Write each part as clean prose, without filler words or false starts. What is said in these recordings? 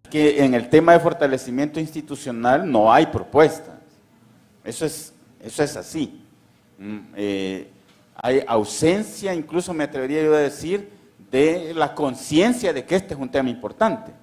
Que en el tema de fortalecimiento institucional no hay propuestas. Eso es así. Hay ausencia, incluso me atrevería yo a decir, de la conciencia de que este es un tema importante,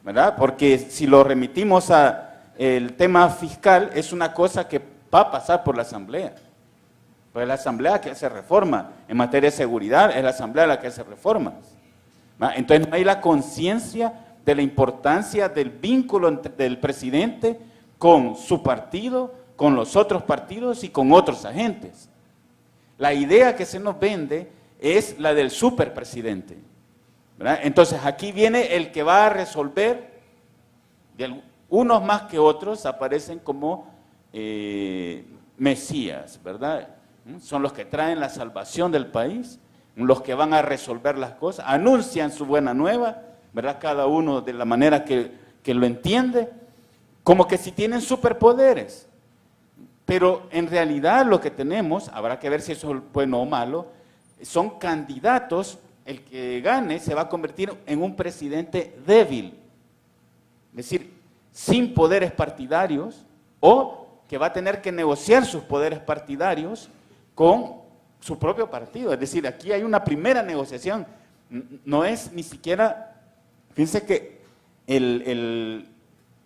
¿verdad? Porque si lo remitimos al tema fiscal, es una cosa que va a pasar por la Asamblea. Pues es la Asamblea que hace reforma. En materia de seguridad, es la Asamblea la que hace reformas, ¿verdad? Entonces no hay la conciencia de la importancia del vínculo del presidente con su partido, con los otros partidos y con otros agentes. La idea que se nos vende es la del superpresidente, ¿verdad? Entonces aquí viene el que va a resolver, unos más que otros aparecen como mesías, ¿verdad? Son los que traen la salvación del país, los que van a resolver las cosas, anuncian su buena nueva, ¿verdad? Cada uno de la manera que lo entiende, como que si tienen superpoderes. Pero en realidad lo que tenemos, habrá que ver si eso es bueno o malo, son candidatos, el que gane se va a convertir en un presidente débil, es decir, sin poderes partidarios, o que va a tener que negociar sus poderes partidarios con su propio partido. Es decir, aquí hay una primera negociación, no es ni siquiera, fíjense que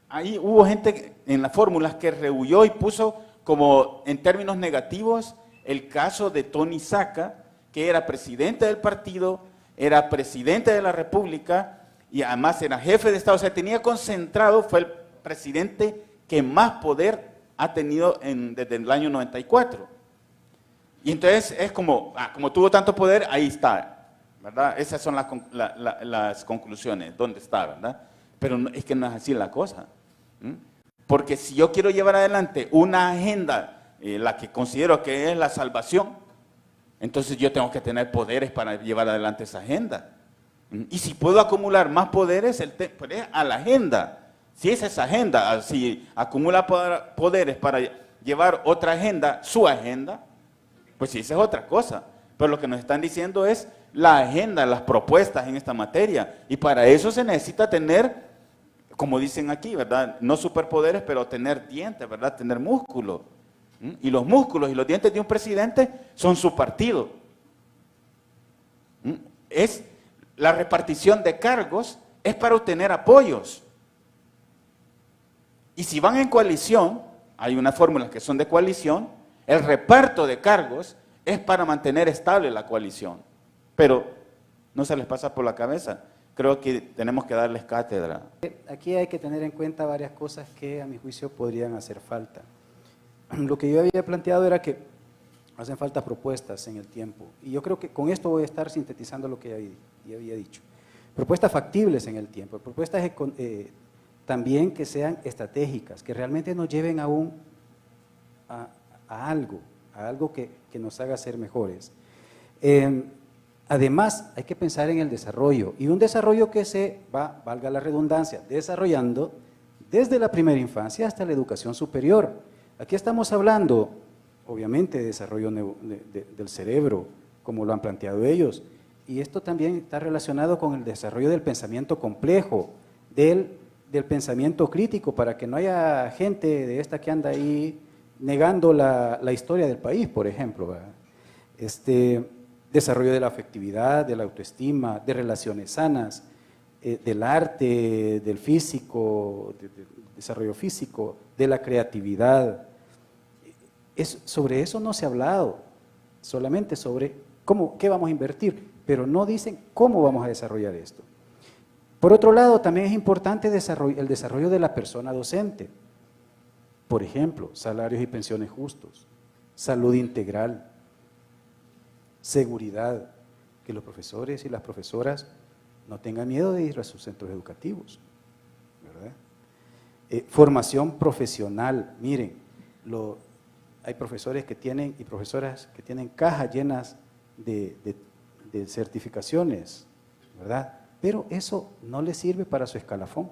ahí hubo gente en las fórmulas que rehuyó y puso como en términos negativos el caso de Tony Saca, que era presidente del partido, era presidente de la República y además era jefe de Estado, o sea, tenía concentrado, fue el presidente que más poder ha tenido desde el año 94. Y entonces es como tuvo tanto poder, ahí está, ¿verdad? Esas son las conclusiones, ¿dónde está, verdad? Pero es que no es así la cosa. Porque si yo quiero llevar adelante una agenda, la que considero que es la salvación, entonces yo tengo que tener poderes para llevar adelante esa agenda. Y si puedo acumular más poderes, pues es a la agenda. Si es esa agenda, si acumula poderes para llevar otra agenda, su agenda, pues sí, esa es otra cosa. Pero lo que nos están diciendo es la agenda, las propuestas en esta materia. Y para eso se necesita tener, como dicen aquí, ¿verdad? No superpoderes, pero tener dientes, ¿verdad? Tener músculo. Y los músculos y los dientes de un presidente son su partido. Es la repartición de cargos, es para obtener apoyos. Y si van en coalición, hay unas fórmulas que son de coalición, el reparto de cargos es para mantener estable la coalición. Pero no se les pasa por la cabeza. Creo que tenemos que darles cátedra. Aquí hay que tener en cuenta varias cosas que a mi juicio podrían hacer falta. Lo que yo había planteado era que hacen falta propuestas en el tiempo. Y yo creo que con esto voy a estar sintetizando lo que ya había dicho. Propuestas factibles en el tiempo, propuestas también que sean estratégicas, que realmente nos lleven a algo que nos haga ser mejores. Además, hay que pensar en el desarrollo, y un desarrollo que se va, valga la redundancia, desarrollando desde la primera infancia hasta la educación superior. Aquí estamos hablando, obviamente, de desarrollo del cerebro, como lo han planteado ellos, y esto también está relacionado con el desarrollo del pensamiento complejo, del pensamiento crítico, para que no haya gente de esta que anda ahí negando la historia del país, por ejemplo, ¿verdad? Desarrollo de la afectividad, de la autoestima, de relaciones sanas, del arte, del físico, del desarrollo físico, de la creatividad. Sobre eso no se ha hablado, solamente sobre qué vamos a invertir, pero no dicen cómo vamos a desarrollar esto. Por otro lado, también es importante el desarrollo de la persona docente. Por ejemplo, salarios y pensiones justos, salud integral, seguridad, que los profesores y las profesoras no tengan miedo de ir a sus centros educativos, ¿verdad? Formación profesional, miren, hay profesores que tienen y profesoras que tienen cajas llenas de certificaciones, ¿verdad? pero eso no le sirve para su escalafón.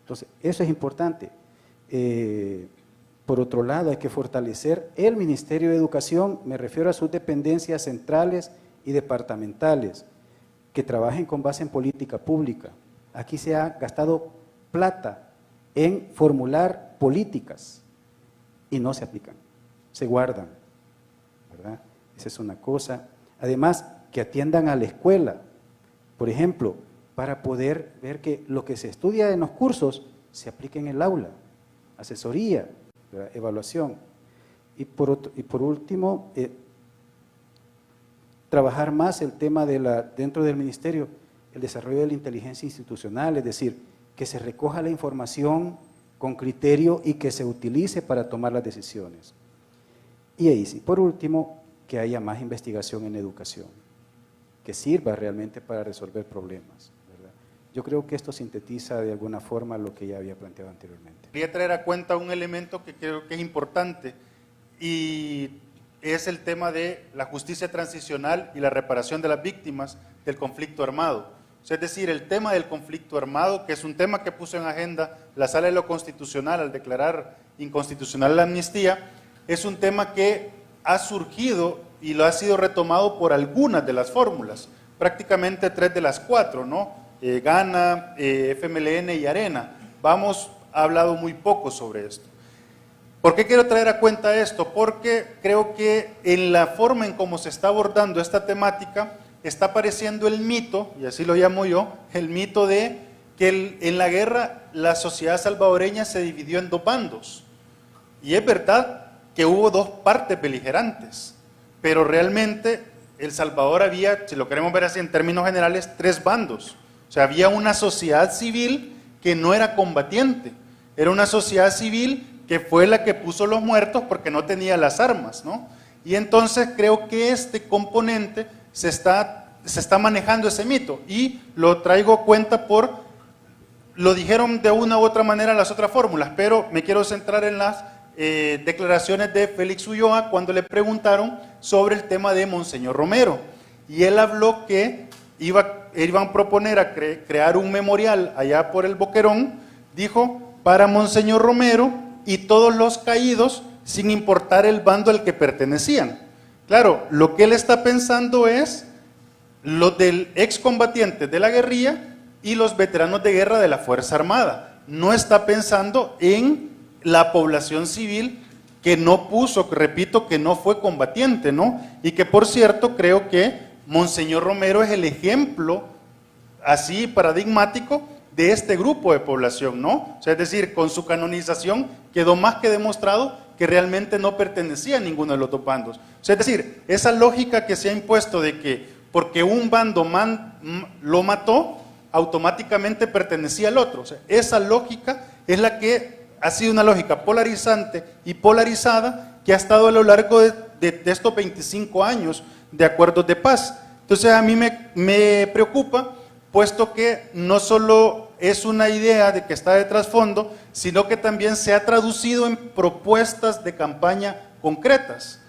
Entonces, eso es importante. Por otro lado, hay que fortalecer el Ministerio de Educación, me refiero a sus dependencias centrales y departamentales, que trabajen con base en política pública. Aquí se ha gastado plata en formular políticas y no se aplican, se guardan, ¿verdad? Esa es una cosa. Además, que atiendan a la escuela, por ejemplo, para poder ver que lo que se estudia en los cursos se aplique en el aula, asesoría, ¿verdad? Evaluación. Y por último, trabajar más el tema dentro del ministerio, el desarrollo de la inteligencia institucional, es decir, que se recoja la información con criterio y que se utilice para tomar las decisiones. Y ahí sí, por último, que haya más investigación en educación, que sirva realmente para resolver problemas, ¿verdad? Yo creo que esto sintetiza de alguna forma lo que ya había planteado anteriormente. Quería traer a cuenta un elemento que creo que es importante y es el tema de la justicia transicional y la reparación de las víctimas del conflicto armado. O sea, es decir, el tema del conflicto armado, que es un tema que puso en agenda la Sala de lo Constitucional al declarar inconstitucional la amnistía, es un tema que ha surgido y lo ha sido retomado por algunas de las fórmulas, prácticamente 3 de las 4, ¿no? Gana, FMLN y Arena. Ha hablado muy poco sobre esto. ¿Por qué quiero traer a cuenta esto? Porque creo que en la forma en cómo se está abordando esta temática está apareciendo el mito, y así lo llamo yo, el mito de que en la guerra la sociedad salvadoreña se dividió en 2 bandos. Y es verdad que hubo 2 partes beligerantes, pero realmente El Salvador había, si lo queremos ver así en términos generales, 3 bandos. O sea, había una sociedad civil que no era combatiente, era una sociedad civil que fue la que puso los muertos porque no tenía las armas, ¿no? Y entonces creo que este componente se está manejando ese mito, y lo traigo a cuenta lo dijeron de una u otra manera las otras fórmulas, pero me quiero centrar en las declaraciones de Félix Ulloa cuando le preguntaron sobre el tema de Monseñor Romero, y él habló que iban a proponer a crear un memorial allá por el Boquerón, dijo, para Monseñor Romero y todos los caídos, sin importar el bando al que pertenecían. Claro, lo que él está pensando es los del excombatientes de la guerrilla y los veteranos de guerra de la Fuerza Armada. No está pensando en la población civil que no puso, repito, que no fue combatiente, ¿no? Y que, por cierto, creo que Monseñor Romero es el ejemplo así paradigmático de este grupo de población, ¿no? O sea, es decir, con su canonización quedó más que demostrado que realmente no pertenecía a ninguno de los 2 bandos. O sea, es decir, esa lógica que se ha impuesto de que porque un bando lo mató, automáticamente pertenecía al otro. O sea, esa lógica es la que ha sido una lógica polarizante y polarizada que ha estado a lo largo de estos 25 años de acuerdos de paz. Entonces a mí me preocupa, puesto que no solo es una idea de que está de trasfondo, sino que también se ha traducido en propuestas de campaña concretas.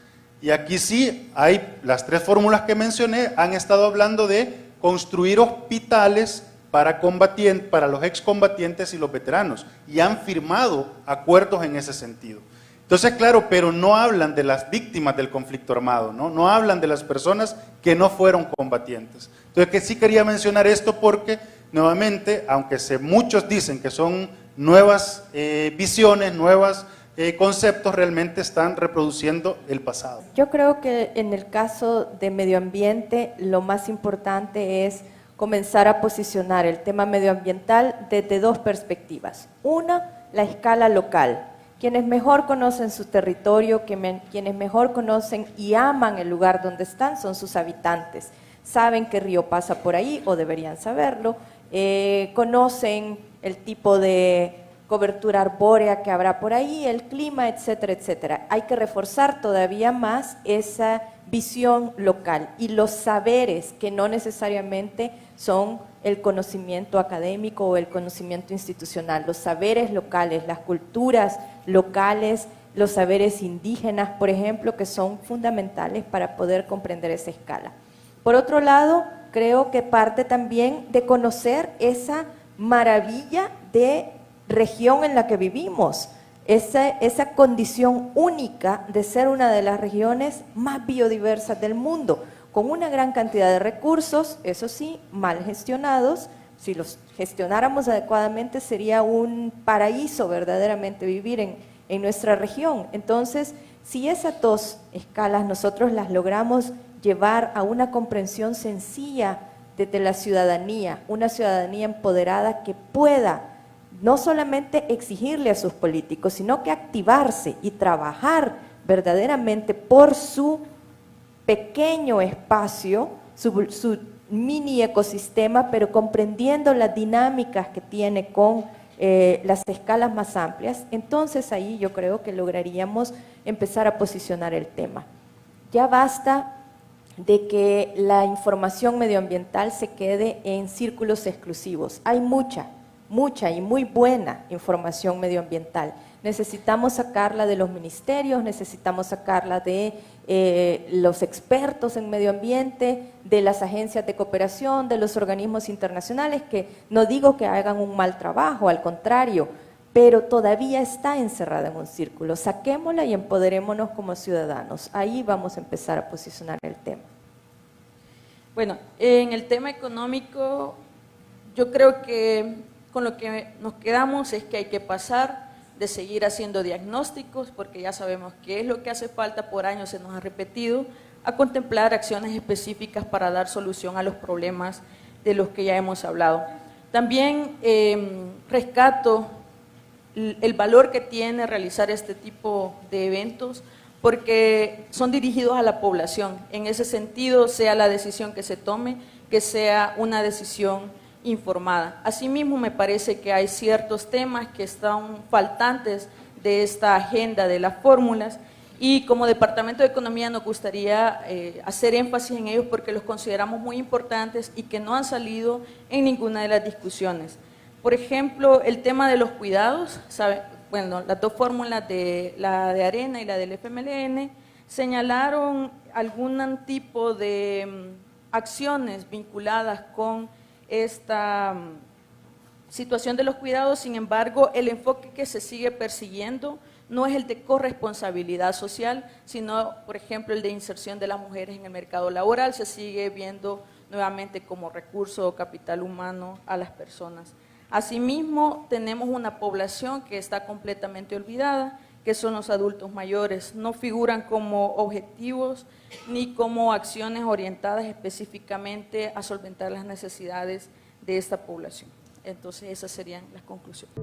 Y aquí sí, hay las 3 fórmulas que mencioné, han estado hablando de construir hospitales para los excombatientes y los veteranos, y han firmado acuerdos en ese sentido. Entonces, claro, pero no hablan de las víctimas del conflicto armado, no hablan de las personas que no fueron combatientes. Entonces, que sí quería mencionar esto porque, nuevamente, aunque muchos dicen que son nuevas visiones, nuevos conceptos, realmente están reproduciendo el pasado. Yo creo que en el caso de medio ambiente, lo más importante es comenzar a posicionar el tema medioambiental desde 2 perspectivas. Una, la escala local. Quienes mejor conocen su territorio, quienes mejor conocen y aman el lugar donde están, son sus habitantes. Saben qué río pasa por ahí, o deberían saberlo, conocen el tipo de cobertura arbórea que habrá por ahí, el clima, etcétera, etcétera. Hay que reforzar todavía más esa visión local y los saberes que no necesariamente son el conocimiento académico o el conocimiento institucional, los saberes locales, las culturas locales, los saberes indígenas, por ejemplo, que son fundamentales para poder comprender esa escala. Por otro lado, creo que parte también de conocer esa maravilla de región en la que vivimos, esa condición única de ser una de las regiones más biodiversas del mundo, con una gran cantidad de recursos, eso sí, mal gestionados. Si los gestionáramos adecuadamente sería un paraíso verdaderamente vivir en nuestra región. Entonces, si esas dos escalas nosotros las logramos llevar a una comprensión sencilla desde la ciudadanía, una ciudadanía empoderada que pueda no solamente exigirle a sus políticos, sino que activarse y trabajar verdaderamente por su pequeño espacio, su mini ecosistema, pero comprendiendo las dinámicas que tiene con las escalas más amplias, entonces ahí yo creo que lograríamos empezar a posicionar el tema. Ya basta de que la información medioambiental se quede en círculos exclusivos. Hay mucha y muy buena información medioambiental. Necesitamos sacarla de los ministerios, necesitamos sacarla de los expertos en medio ambiente, de las agencias de cooperación, de los organismos internacionales, que no digo que hagan un mal trabajo, al contrario, pero todavía está encerrada en un círculo. Saquémosla y empoderémonos como ciudadanos. Ahí vamos a empezar a posicionar el tema. Bueno, en el tema económico, yo creo que con lo que nos quedamos es que hay que pasar de seguir haciendo diagnósticos, porque ya sabemos qué es lo que hace falta, por años se nos ha repetido, a contemplar acciones específicas para dar solución a los problemas de los que ya hemos hablado. También rescato el valor que tiene realizar este tipo de eventos, porque son dirigidos a la población. En ese sentido, sea la decisión que se tome, que sea una decisión informada. Asimismo, me parece que hay ciertos temas que están faltantes de esta agenda de las fórmulas y como Departamento de Economía nos gustaría hacer énfasis en ellos porque los consideramos muy importantes y que no han salido en ninguna de las discusiones. Por ejemplo, el tema de los cuidados, bueno, las dos fórmulas, la de Arena y la del FMLN, señalaron algún tipo de acciones vinculadas con esta situación de los cuidados. Sin embargo, el enfoque que se sigue persiguiendo no es el de corresponsabilidad social, sino, por ejemplo, el de inserción de las mujeres en el mercado laboral. Se sigue viendo nuevamente como recurso o capital humano a las personas. Asimismo, tenemos una población que está completamente olvidada, que son los adultos mayores. No figuran como objetivos ni como acciones orientadas específicamente a solventar las necesidades de esta población. Entonces, esas serían las conclusiones.